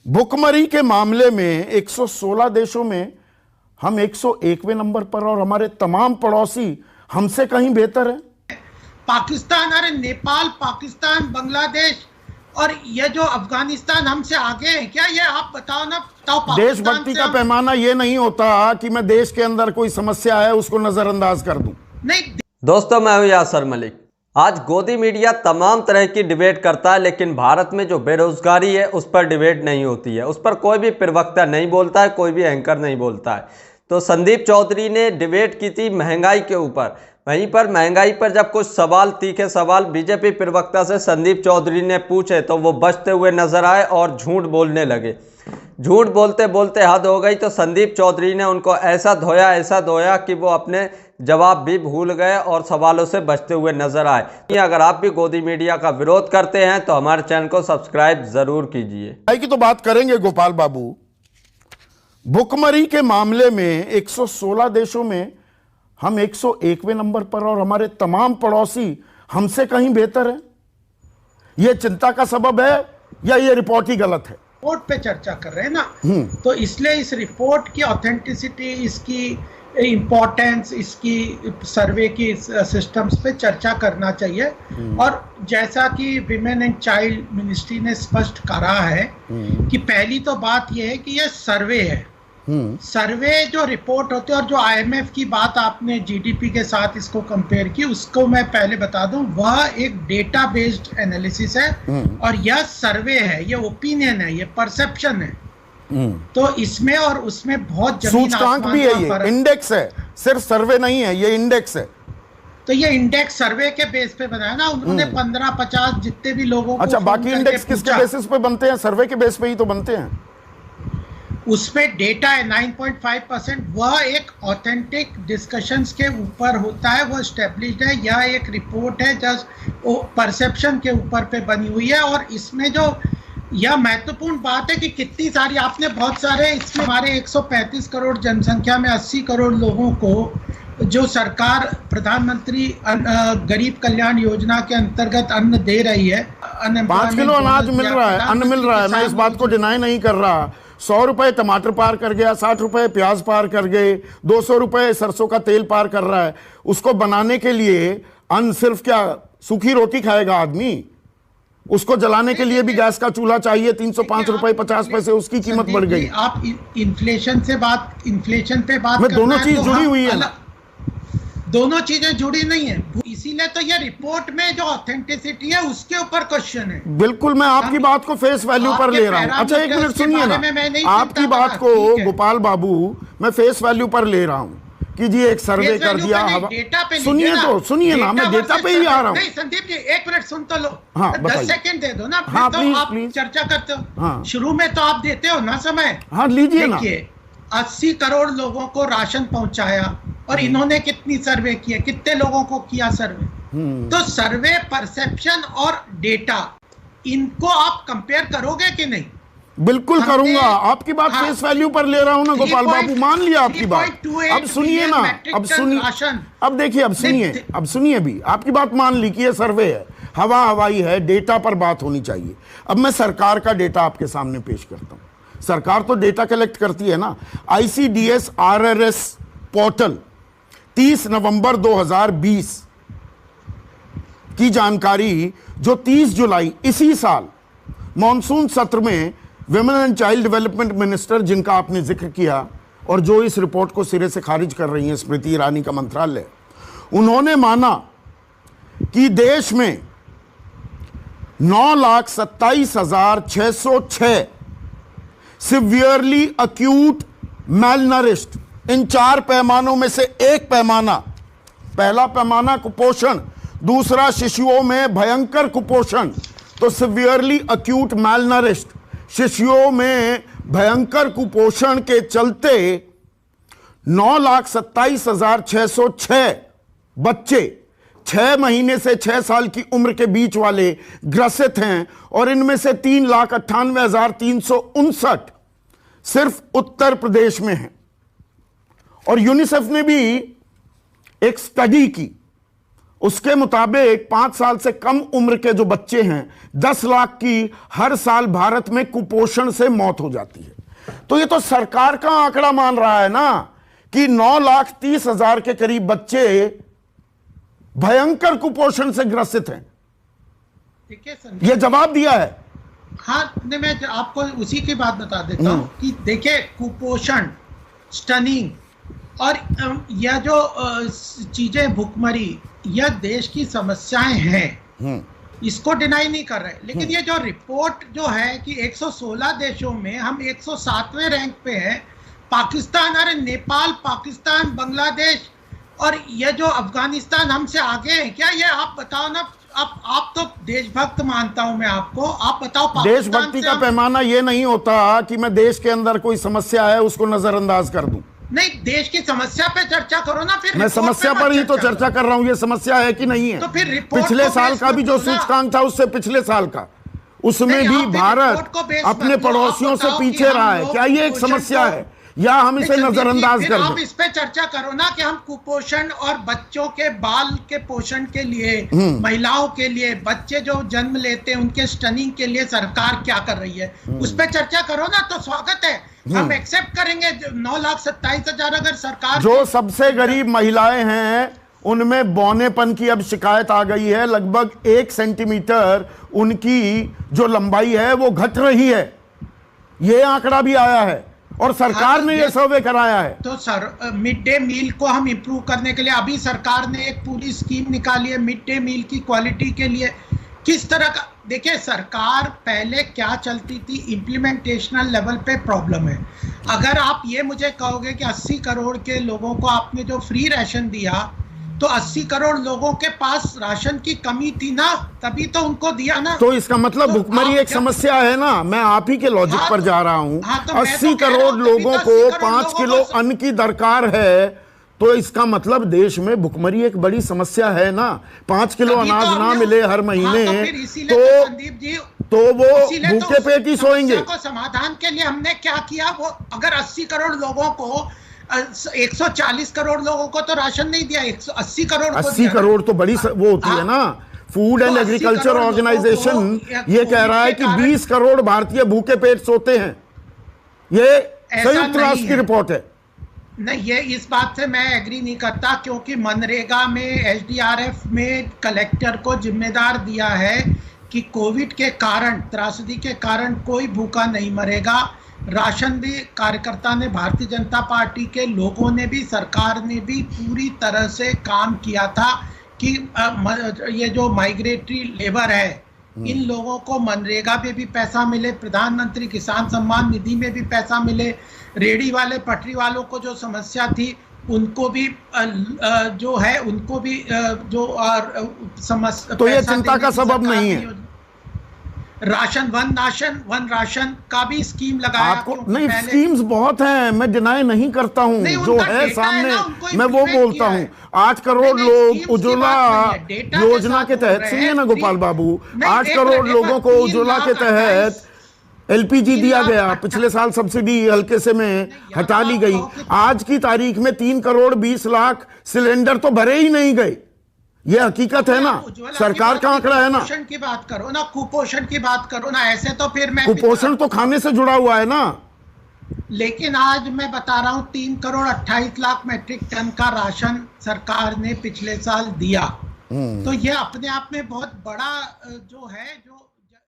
भुखमरी के मामले में 116 देशों में हम 101वें नंबर पर और हमारे तमाम पड़ोसी हमसे कहीं बेहतर है। पाकिस्तान, अरे नेपाल, पाकिस्तान, बांग्लादेश और ये जो अफगानिस्तान हमसे आगे है क्या? ये आप बताओ ना। देशभक्ति का पैमाना ये नहीं होता कि मैं देश के अंदर कोई समस्या है उसको नजरअंदाज कर दूं। नहीं दोस्तों, मैं हूं यासर मलिक। आज गोदी मीडिया तमाम तरह की डिबेट करता है, लेकिन भारत में जो बेरोजगारी है उस पर डिबेट नहीं होती है। उस पर कोई भी प्रवक्ता नहीं बोलता है, कोई भी एंकर नहीं बोलता है। तो संदीप चौधरी ने डिबेट की थी महंगाई के ऊपर। वहीं पर महंगाई पर जब कुछ सवाल, तीखे सवाल बीजेपी प्रवक्ता से संदीप चौधरी ने पूछे तो वो बचते हुए नजर आए और झूठ बोलने लगे। झूठ बोलते बोलते हद हो गई तो संदीप चौधरी ने उनको ऐसा धोया कि वो अपने जवाब भी भूल गए और सवालों से बचते हुए नजर आए। अगर आप भी गोदी मीडिया का विरोध करते हैं तो हमारे चैनल को सब्सक्राइब जरूर कीजिए। की तो बात करेंगे गोपाल बाबू। भुखमरी के मामले में 116 देशों में हम 101वें नंबर पर और हमारे तमाम पड़ोसी हमसे कहीं बेहतर है। यह चिंता का सबब है या ये रिपोर्ट ही गलत है? रिपोर्ट पे चर्चा कर रहे हैं ना, तो इसलिए इस रिपोर्ट की ऑथेंटिसिटी, इसकी इम्पोर्टेंस, इसकी सर्वे की सिस्टम्स पे चर्चा करना चाहिए। और जैसा कि विमेन एंड चाइल्ड मिनिस्ट्री ने स्पष्ट करा है कि पहली तो बात यह है कि यह सर्वे है। सर्वे जो रिपोर्ट होते हैं और जो आईएमएफ की बात आपने जीडीपी के साथ इसको कंपेयर की, उसको मैं पहले बता दूं, वह एक डेटा बेस्ड एनालिसिस है और यह सर्वे है, यह ओपिनियन है, यह परसेप्शन है। तो इसमें और उसमें बहुत सूचकांक भी है, ये इंडेक्स है, सिर्फ सर्वे नहीं है, ये इंडेक्स है। तो ये इंडेक्स सर्वे के बेस पे बनाया ना उन्होंने। 15-50 जितने भी लोगों को। अच्छा, बाकी इंडेक्स किसके बेसिस पे बनते हैं? सर्वे के बेस पे ही तो बनते हैं। उसमें डेटा है 9.5%। वह एक ऑथेंटिक डिस्कशंस के ऊपर होता है, वो एस्टेब्लिश्ड है। यह एक रिपोर्ट है जस्ट परसेप्शन के ऊपर पे बनी हुई है। और इसमें जो यह महत्वपूर्ण बात है कि कितनी सारी, आपने बहुत सारे, इसमें हमारे 135 करोड़ जनसंख्या में 80 करोड़ लोगों को जो सरकार प्रधानमंत्री गरीब कल्याण योजना के अंतर्गत अन्न दे रही है। 5 किलो अनाज मिल रहा है, अन्न मिल रहा है। मैं इस बात को डिनाई नहीं कर रहा। 100 रुपए टमाटर पार कर गया, 60 रुपए प्याज पार कर गए, 200 रुपए सरसों का तेल पार कर रहा है। उसको बनाने के लिए अन्न सिर्फ क्या सूखी रोटी खाएगा आदमी? उसको जलाने के लिए भी गैस का चूल्हा चाहिए। 305 रुपए 50 पैसे उसकी कीमत बढ़ गई। आप इन्फ्लेशन पे बात में दोनों चीज जुड़ी हुई है ना। दोनों चीजें जुड़ी नहीं है, इसीलिए तो ये रिपोर्ट में जो ऑथेंटिसिटी है उसके ऊपर क्वेश्चन है। बिल्कुल, मैं आपकी बात को फेस वैल्यू पर ले रहा हूँ। अच्छा, एक मिनट सुनिए ना, आपकी बात को गोपाल बाबू मैं फेस वैल्यू पर ले रहा हूँ कि जी एक सर्वे कर दिया। सुनिए तो, सुनिए ना, मैं डेटा पे ही आ रहा हूँ। नहीं संदीप जी, एक मिनट सुन तो लो। हाँ, 10 सेकंड दे दो ना। हाँ, तो प्लीज, आप प्लीज। चर्चा करते हो। हाँ। शुरू में तो आप देते हो ना समय। हाँ, लीजिए ना। 80 करोड़ लोगों को राशन पहुंचाया और इन्होंने कितनी सर्वे किया, कितने लोगों को किया सर्वे? तो सर्वे, परसेप्शन और डेटा, इनको आप कंपेयर करोगे कि नहीं? बिल्कुल करूंगा। आपकी बात फेस वैल्यू पर ले रहा हूं ना गोपाल बाबू, मान लिया आपकी बात। अब सुनिए ना, अब सुनिए, अब देखिए, अब सुनिए भी, आपकी बात मान ली कि ये सर्वे है, हवाई है, डेटा पर बात होनी चाहिए। अब मैं सरकार का डेटा आपके सामने पेश करता हूं। सरकार तो डेटा कलेक्ट करती है ना। ICDS RRS पोर्टल 30 नवंबर 2020 की जानकारी, जो 30 जुलाई इसी साल मॉनसून सत्र में women and child development minister, जिनका आपने जिक्र किया और जो इस रिपोर्ट को सिरे से खारिज कर रही हैं, स्मृति ईरानी का मंत्रालय, उन्होंने माना कि देश में 9,27,606 सिवियरली अक्यूट मेलनरिश्ड, इन 4 पैमानों में से एक पैमाना, पहला पैमाना कुपोषण, दूसरा शिशुओं में भयंकर कुपोषण। तो सिवियरली अक्यूट मेलनरिश्ड, शिशुओं में भयंकर कुपोषण के चलते 9,27,606 बच्चे 6 महीने से 6 साल की उम्र के बीच वाले ग्रसित हैं। और इनमें से 3,98,359 सिर्फ उत्तर प्रदेश में हैं। और यूनिसेफ ने भी एक स्टडी की उसके मुताबिक 5 साल से कम उम्र के जो बच्चे हैं 10 लाख की हर साल भारत में कुपोषण से मौत हो जाती है। तो ये तो सरकार का आंकड़ा मान रहा है ना कि 9,30,000 के करीब बच्चे भयंकर कुपोषण से ग्रसित हैं। ठीक है सर, ये जवाब दिया है। हाँ, मैं आपको उसी की बात बता देता हूँ कि देखिए कुपोषण, स्टनिंग और यह जो चीजें भुखमरी, यह देश की समस्याएं हैं, इसको डिनाई नहीं कर रहे। लेकिन ये जो रिपोर्ट जो है कि 116 देशों में हम 107वें रैंक पे हैं, पाकिस्तान, अरे नेपाल, पाकिस्तान, बांग्लादेश और ये जो अफगानिस्तान हमसे आगे है क्या? ये आप बताओ ना। आप तो देशभक्त मानता हूं मैं आपको, आप बताओ। देशभक्ति का पैमाना ये नहीं होता कि मैं देश के अंदर कोई समस्या है उसको नजरअंदाज कर दूं। नहीं, देश की समस्या पे चर्चा करो ना। फिर मैं समस्या पर ही तो चर्चा कर रहा हूं, ये समस्या है कि नहीं है। तो फिर पिछले साल का भी जो सूचकांक था उससे पिछले साल का, उसमें भी भारत अपने पड़ोसियों से पीछे रहा है। क्या ये एक समस्या है या हम इसे नजरअंदाज कर दें? आप इस पे चर्चा करो ना कि हम कुपोषण और बच्चों के बाल के पोषण के लिए, महिलाओं के लिए, बच्चे जो जन्म लेते हैं उनके स्टनिंग के लिए सरकार क्या कर रही है, उस पे चर्चा करो ना। तो स्वागत है, हम एक्सेप्ट करेंगे। 9,27,000 अगर सरकार, जो सबसे गरीब महिलाएं हैं उनमें बौनेपन की अब शिकायत आ गई है। लगभग 1 सेंटीमीटर उनकी जो लंबाई है वो घट रही है, ये आंकड़ा भी आया है और सरकार ने ये सर्वे कराया है। तो सर, मिड डे मील को हम इंप्रूव करने के लिए अभी सरकार ने एक पूरी स्कीम निकाली है मिड डे मील की क्वालिटी के लिए। किस तरह का, देखिए सरकार पहले क्या चलती थी, इम्प्लीमेंटेशनल लेवल पे प्रॉब्लम है। अगर आप ये मुझे कहोगे कि 80 करोड़ के लोगों को आपने जो फ्री राशन दिया, तो 80 करोड़ लोगों के पास राशन की कमी थी ना, तभी तो उनको दिया ना। तो इसका मतलब भुखमरी एक समस्या है ना। मैं आप ही के लॉजिक पर जा रहा हूं। 80 करोड़ लोगों को 5 किलो अन्न की दरकार है, तो इसका मतलब देश में भुखमरी एक बड़ी समस्या है ना। 5 किलो अनाज ना मिले हर महीने तो वो भूखे पेट ही सोएंगे। समाधान के लिए हमने क्या किया, वो अगर 80 करोड़ लोगों को, 140 करोड़ लोगों को तो राशन नहीं दिया, 180 करोड़ को 80 करोड़ तो बड़ी वो होती है ना। फूड एंड एग्रीकल्चर ऑर्गेनाइजेशन ये कह रहा है कि 20 करोड़ भारतीय भूखे पेट सोते हैं। ये संयुक्त राष्ट्र की रिपोर्ट है। नहीं, ये इस बात से मैं एग्री नहीं करता, क्योंकि मनरेगा में, एसडीआरएफ में कलेक्टर को जिम्मेदार दिया है कि कोविड के कारण, त्रासदी के कारण कोई भूखा नहीं मरेगा। राशन भी कार्यकर्ता ने, भारतीय जनता पार्टी के लोगों ने भी, सरकार ने भी पूरी तरह से काम किया था कि ये जो माइग्रेटरी लेबर है, इन लोगों को मनरेगा पे भी पैसा मिले, प्रधानमंत्री किसान सम्मान निधि में भी पैसा मिले, रेडी वाले, पटरी वालों को जो समस्या थी उनको भी जो है उनको भी जो समस्या, तो ये चिंता का सबब नहीं है। राशन वन राशन का भी स्कीम लगाया आपको नहीं, स्कीम्स बहुत हैं, मैं डिनाई नहीं करता हूं, जो है सामने मैं वो बोलता हूं। 8 करोड़ लोग उज्ज्वला योजना के तहत, सुनिए ना गोपाल बाबू, 8 करोड़ लोगों को उज्ज्वला के तहत एलपीजी दिया गया। पिछले साल सब्सिडी हल्के से में हटा ली गई। आज की तारीख में 3 करोड़ 20 लाख सिलेंडर तो भरे ही नहीं गए। ये हकीकत है ना, सरकार का आंकड़ा है ना। कुपोषण की बात करो ना, कुपोषण की बात करो ना, ऐसे तो फिर मैं, कुपोषण तो खाने से जुड़ा हुआ है ना। लेकिन आज मैं बता रहा हूं 3 करोड़ 28 लाख मैट्रिक टन का राशन सरकार ने पिछले साल दिया। तो ये अपने आप में बहुत बड़ा जो है, जो